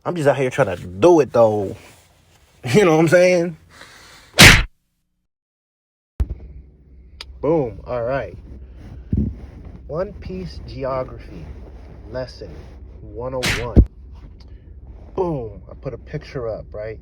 I'm just out here trying to do it though. You know what I'm saying? Boom. All right. One Piece Geography Lesson 101. Boom. I put a picture up, right?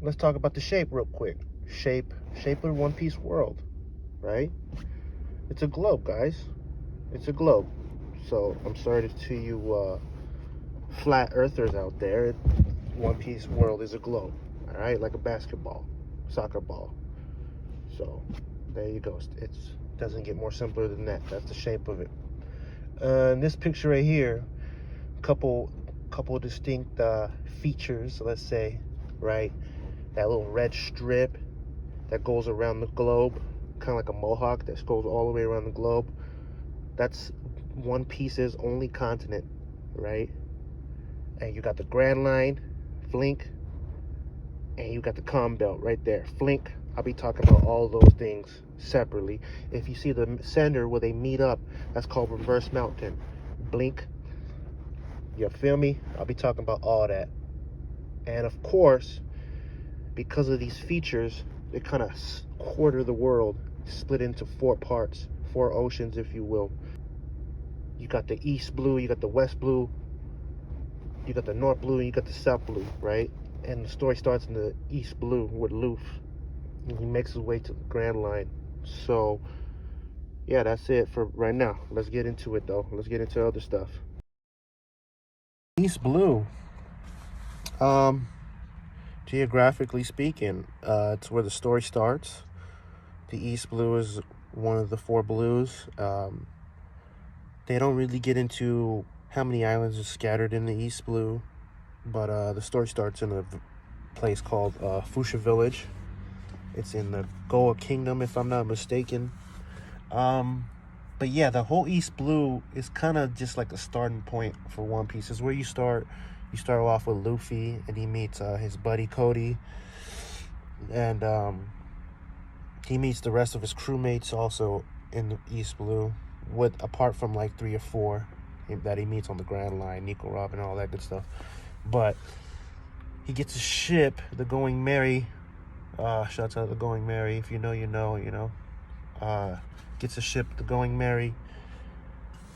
Let's talk about the shape real quick. Shape of the One Piece world, right? It's a globe, guys. It's a globe. So I'm sorry to you flat earthers out there. One Piece world is a globe, all right, like a basketball, soccer ball. So there you go. It doesn't get more simpler than that. That's the shape of it. In this picture right here, couple distinct features. Let's say, right, that little red strip that goes around the globe, kind of like a mohawk that goes all the way around the globe. That's One Piece's only continent, right? And you got the Grand Line, Flink, and you got the Calm Belt right there. Flink, I'll be talking about all those things separately. If you see the center where they meet up, that's called Reverse Mountain. Blink, you feel me? I'll be talking about all that. And of course, because of these features, they kind of quarter the world, split into four parts, four oceans, if you will. You got the East Blue, you got the West Blue, you got the North Blue, and you got the South Blue, right? And the story starts in the East Blue with Luffy. And he makes his way to the Grand Line. So, yeah, that's it for right now. Let's get into it, though. Let's get into other stuff. East Blue. Geographically speaking, it's where the story starts. The East Blue is one of the four blues. They don't really get into how many islands are scattered in the East Blue, but the story starts in a place called Fuchsia Village. It's in the Goa Kingdom, if I'm not mistaken. But yeah, the whole East Blue is kind of just like a starting point for One Piece. It's where you start. You start off with Luffy, and he meets his buddy Cody, and he meets the rest of his crewmates also in the East Blue, with apart from like 3 or 4 that he meets on the Grand Line, Nico Robin, all that good stuff. But he gets a ship, the Going Merry. Shouts out the Going Merry. If you know, you know, you know. Gets a ship, the Going Merry,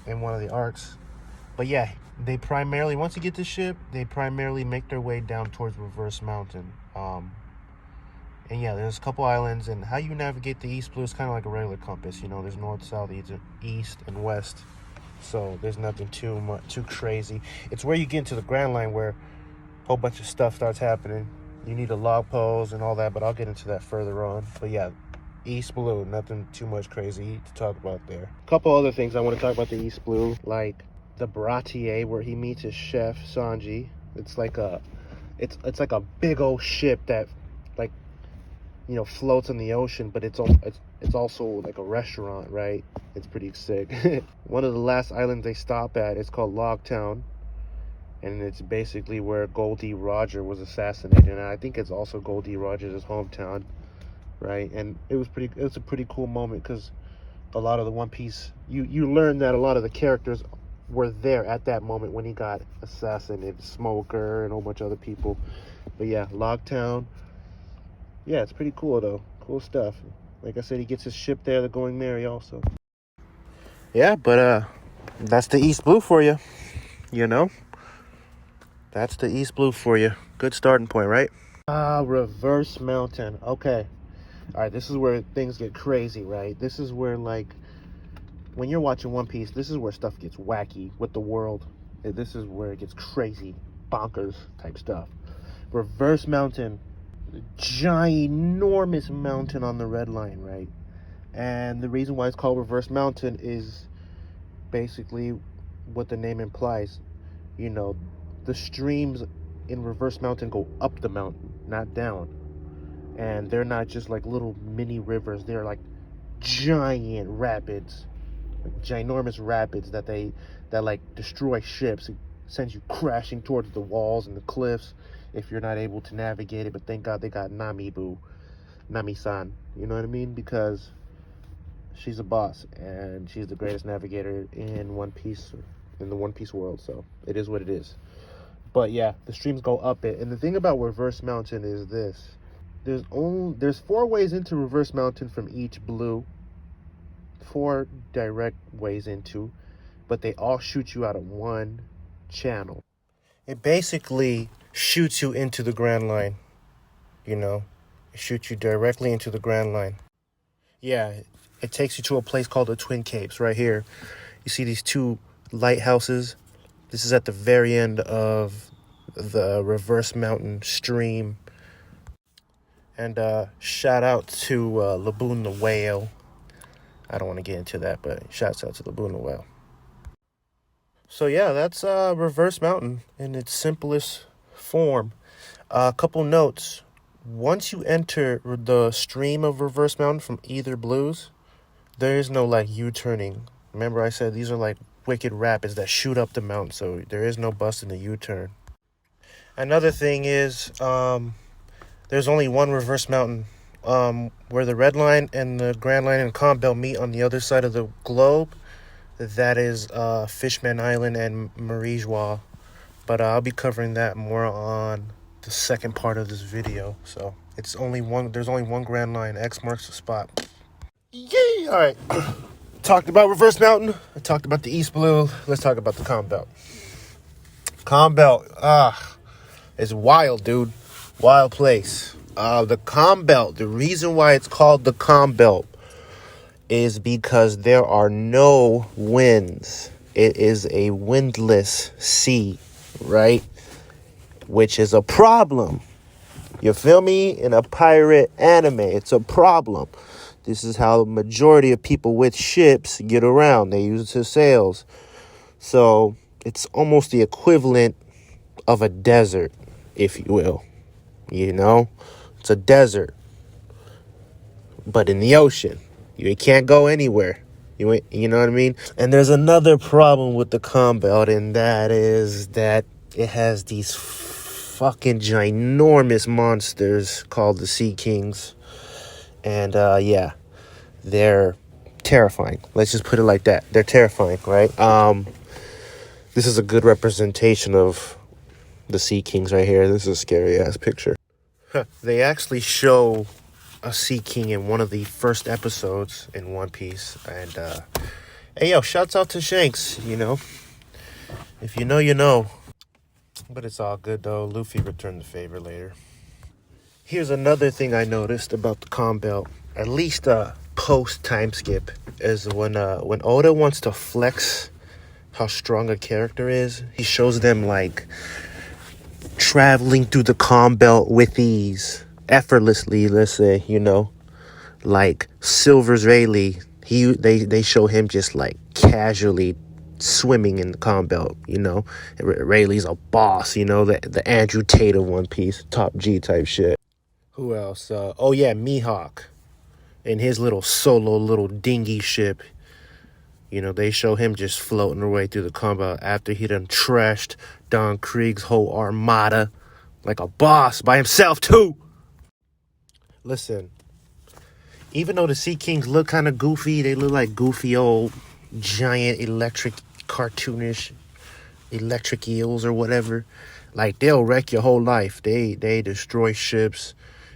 in one of the arcs. But yeah, they primarily, once you get the ship, they primarily make their way down towards Reverse Mountain. And yeah, there's a couple islands, and how you navigate the East Blue is kind of like a regular compass. You know, there's north, south, east, and west. So there's nothing too crazy. It's where you get into the Grand Line where a whole bunch of stuff starts happening. You need a log pose and all that, but I'll get into that further on. But yeah, East Blue, nothing too much crazy to talk about there. A couple other things I want to talk about the East Blue, like the Baratier, where he meets his chef Sanji. It's like it's like a big old ship that, like, you know, floats in the ocean, but it's also like a restaurant, right? It's pretty sick. One of the last islands they stop at is called Logtown, and it's basically where Goldie Roger was assassinated, and I think it's also Goldie Roger's hometown, right? And it was a pretty cool moment, because a lot of the One Piece, you learn that a lot of the characters were there at that moment when he got assassinated. Smoker and a whole bunch of other people. But yeah, Logtown. Yeah, it's pretty cool though. Cool stuff. Like I said, he gets his ship there, the Going Merry also. Yeah, but that's the East Blue for you. You know? That's the East Blue for you. Good starting point, right? Reverse Mountain. Okay. Alright, this is where things get crazy, right? This is where, like, when you're watching One Piece, this is where stuff gets wacky with the world. This is where it gets crazy, bonkers type stuff. Reverse Mountain. Ginormous mountain on the Red Line, right? And the reason why it's called Reverse Mountain is basically what the name implies. You know, the streams in Reverse Mountain go up the mountain, not down. And they're not just like little mini rivers. They're like giant rapids, like ginormous rapids that like destroy ships. It sends you crashing towards the walls and the cliffs if you're not able to navigate it. But thank God they got Nami-san. You know what I mean? Because she's a boss, and she's the greatest navigator in One Piece, in the One Piece world. So it is what it is. But yeah, the streams go up it. And the thing about Reverse Mountain is this. There's 4 ways into Reverse Mountain from each blue. 4 direct ways into, but they all shoot you out of one channel. It basically shoots you into the Grand Line, you know. It shoots you directly into the Grand Line. Yeah, it takes you to a place called the Twin Capes right here. You see these 2 lighthouses? This is at the very end of the Reverse Mountain stream. And shout out to Laboon the Whale. I don't want to get into that, but shouts out to Laboon the Whale. So yeah, that's Reverse Mountain in its simplest form. A couple notes. Once you enter the stream of Reverse Mountain from either blues, there is no like U-turning. Remember I said these are like wicked rapids that shoot up the mountain, so there is no busting the U-turn. Another thing is there's only one Reverse Mountain where the Red Line and the Grand Line and Calm Belt meet on the other side of the globe. That is Fishman Island and Marie-Joie. But I'll be covering that more on the second part of this video. So there's only one Grand Line. X marks the spot. Yay! Alright. Talked about Reverse Mountain. I talked about the East Blue. Let's talk about the Calm Belt. Calm Belt. It's wild, dude. Wild place. The Calm Belt. The reason why it's called the Calm Belt is because there are no winds. It is a windless sea, right? Which is a problem. You feel me? In a pirate anime, it's a problem. This is how the majority of people with ships get around. They use it to sails. So it's almost the equivalent of a desert, if you will. You know? It's a desert, but in the ocean. You can't go anywhere. You know what I mean? And there's another problem with the Calm Belt, and that is that it has these fucking ginormous monsters called the Sea Kings. And yeah, they're terrifying. Let's just put it like that. They're terrifying, right? This is a good representation of the Sea Kings right here. This is a scary ass picture. They actually show a Sea King in one of the first episodes in One Piece. And hey, yo, shouts out to Shanks, you know. If you know, you know. But it's all good, though. Luffy returned the favor later. Here's another thing I noticed about the Calm Belt, at least post time skip, is when Oda wants to flex how strong a character is, he shows them like traveling through the Calm Belt with ease, effortlessly, let's say, you know. Like Silver's Rayleigh, they show him just like casually swimming in the Calm Belt, you know. Rayleigh's a boss, you know, the Andrew Tate of One Piece, top G type shit. Who else? Oh yeah, Mihawk in his little dinghy ship. You know, they show him just floating away through the Calm Belt after he done trashed Don Krieg's whole armada like a boss by himself too. Listen, even though the Sea Kings look kind of goofy, they look like goofy old giant electric cartoonish electric eels or whatever. Like, they'll wreck your whole life. They destroy ships.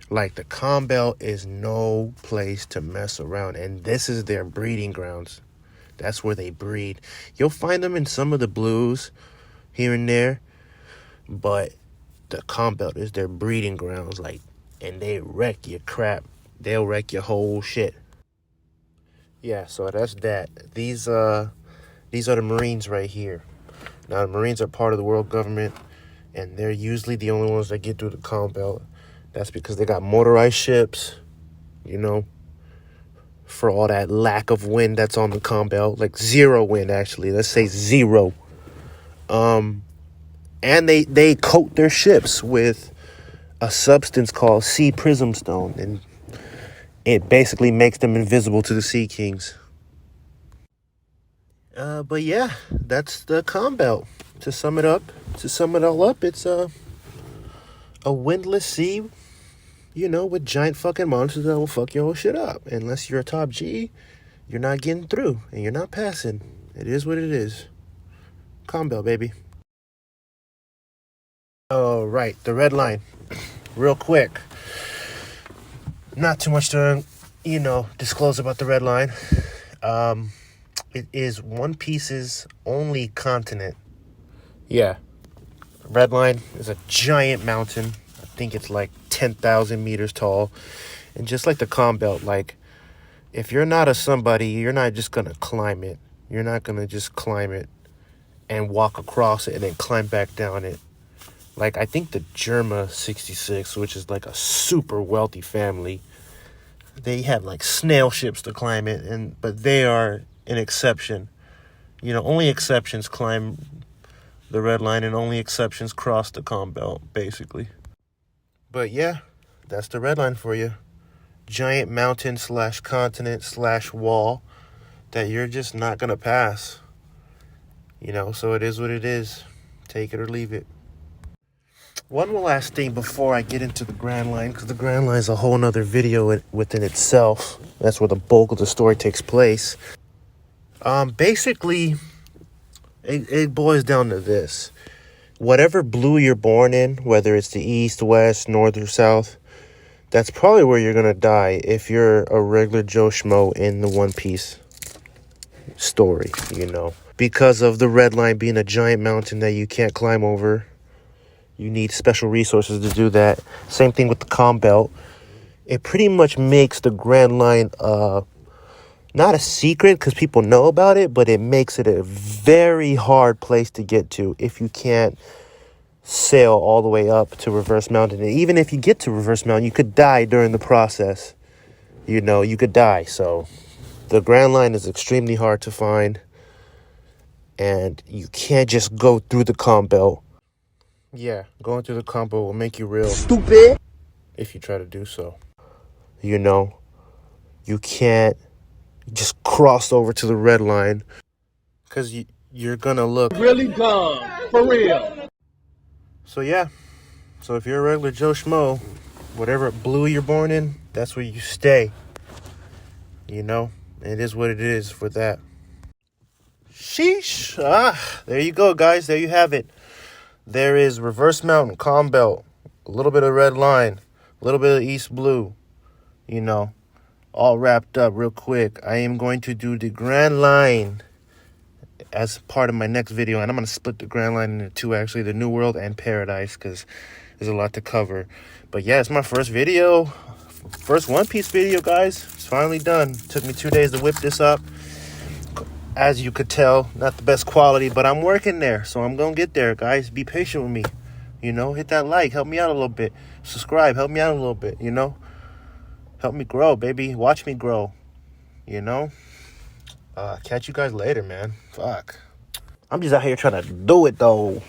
Like, the Calm Belt is no place to mess around, and this is their breeding grounds. That's where they breed. You'll find them in some of the blues here and there, but the Calm Belt is their breeding grounds. Like, and they wreck your crap. They'll wreck your whole shit. Yeah, so that's that. These are the Marines right here. Now, the Marines are part of the world government, and they're usually the only ones that get through the Calm Belt. That's because they got motorized ships, you know, for all that lack of wind that's on the Calm Belt. Like, zero wind, actually. Let's say zero. And they coat their ships with a substance called sea prism stone, and it basically makes them invisible to the Sea Kings. But yeah, that's the Calm Belt. To sum it all up, it's a windless sea, you know, with giant fucking monsters that will fuck your whole shit up. Unless you're a top G, you're not getting through, and you're not passing. It is what it is. Calm Belt, baby. Oh, right, the red line. Real quick. Not too much to, disclose about the red line. It is One Piece's only continent. Yeah. Red line is a giant mountain. I think it's like 10,000 meters tall. And just like the calm belt, like, if you're not a somebody, you're not just going to climb it. You're not going to just climb it and walk across it and then climb back down it. Like, I think the Germa 66, which is like a super wealthy family, they have like snail ships to climb it, but they are an exception. Only exceptions climb the red line, and only exceptions cross the calm belt, basically. But yeah, that's the red line for you. Giant mountain / continent / wall that you're just not gonna pass. So it is what it is. Take it or leave it. One last thing before I get into the Grand Line, because the Grand Line is a whole nother video within itself. That's where the bulk of the story takes place. Basically, it boils down to this. Whatever blue you're born in, whether it's the east, west, north, or south, that's probably where you're going to die if you're a regular Joe Schmo in the One Piece story, Because of the red line being a giant mountain that you can't climb over. You need special resources to do that. Same thing with the calm belt. It pretty much makes the Grand Line not a secret because people know about it, but it makes it a very hard place to get to if you can't sail all the way up to Reverse Mountain. And even if you get to Reverse Mountain, you could die during the process. You could die. So the Grand Line is extremely hard to find. And you can't just go through the calm belt. Yeah, going through the combo will make you real stupid if you try to do so. You can't just cross over to the red line because you're gonna look really dumb, for real. So yeah, so if you're a regular Joe Schmo, whatever blue you're born in, that's where you stay. It is what it is for that. Sheesh. There you go, guys. There you have it. There is Reverse Mountain, calm belt, a little bit of red line, a little bit of East Blue, all wrapped up real quick. I am going to do the Grand Line as part of my next video, and I'm going to split the Grand Line into two, actually, the New World and Paradise, because there's a lot to cover. But yeah, it's my first video, first One Piece video, guys. It's finally done. Took me 2 days to whip this up. As you could tell, not the best quality, but I'm working there. So I'm going to get there, guys. Be patient with me. Hit that like. Help me out a little bit. Subscribe. Help me out a little bit, Help me grow, baby. Watch me grow, Catch you guys later, man. Fuck. I'm just out here trying to do it, though.